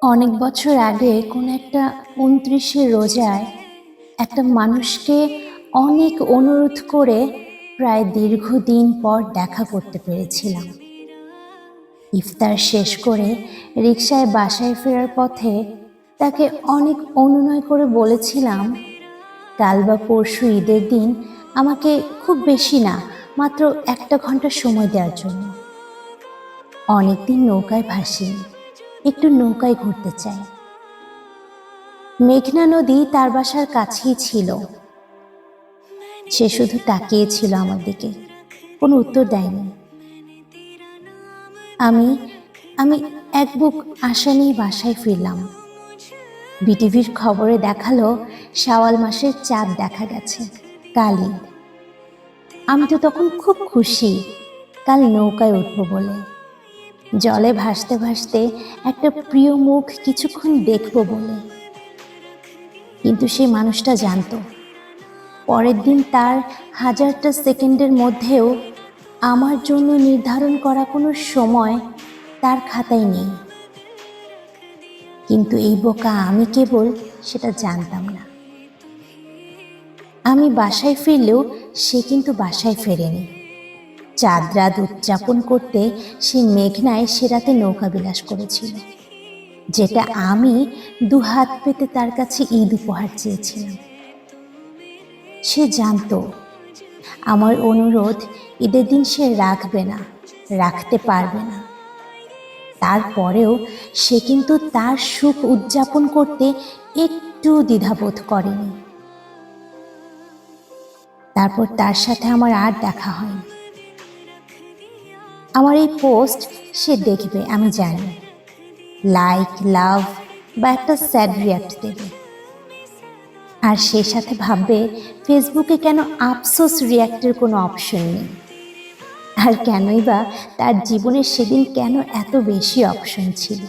অনেক বছর আগে কোনো একটা ২৯শে রোজায় একটা মানুষকে অনেক অনুরোধ করে প্রায় দীর্ঘদিন পর দেখা করতে পেরেছিলাম। ইফতার শেষ করে রিকশায় বাসায় ফেরার পথে তাকে অনেক অনুনয় করে বলেছিলাম, কাল বা পরশু ঈদের দিন আমাকে খুব বেশি না, মাত্র ১ ঘন্টা সময় দেওয়ার জন্য। অনেকদিন নৌকায় ভাসিনি, একটু নৌকায় ঘুরতে চাই। মেঘনা নদী তার বাসার কাছেই ছিল। সে শুধু তাকিয়েছিল আমার দিকে, কোনো উত্তর দেয়নি। আমি আমি এক বুক আশা নিয়ে বাসায় ফিরলাম। বিটিভির খবরে দেখালো শাওয়াল মাসের চাঁদ দেখা গেছে, কাল ঈদ। আমি তো তখন খুব খুশি, কাল নৌকায় উঠবো বলে। জলে ভাসতে ভাসতে একটা প্রিয় মুখ কিছুক্ষণ দেখবো বলে। কিন্তু সেই মানুষটা জানতো পরের দিন তার হাজারটা সেকেন্ডের মধ্যেও আমার জন্য নির্ধারণ করা কোনো সময় তার খাতায় নেই। কিন্তু এই বোকা আমি কেবল সেটা জানতাম না। আমি বাসায় ফিরলেও সে কিন্তু বাসায় ফেরেনি। চাঁদ রাত উদযাপন করতে সে মেঘনায় সে রাতে নৌকা বিলাস করেছিল, যেটা আমি দুহাত পেতে তার কাছে ঈদ উপহার চেয়েছিলাম। সে জানতো আমার অনুরোধ ঈদের দিন সে রাখবে না, রাখতে পারবে না। তারপরেও সে কিন্তু তার সুখ উদযাপন করতে একটু দ্বিধাবোধ করেনি। তারপর তার সাথে আমার আর দেখা হয়নি। আমার এই পোস্ট সে দেখবে আমি জানি, লাইক, লাভ বা একটা স্যাড রিয়াক্ট দেবে। আর সেই সাথে ভাববে ফেসবুকে কেন আফসোস রিয়াক্টের কোনো অপশন নেই। আর কেনই বা তার জীবনে সেদিন কেন এত বেশি অপশন ছিল।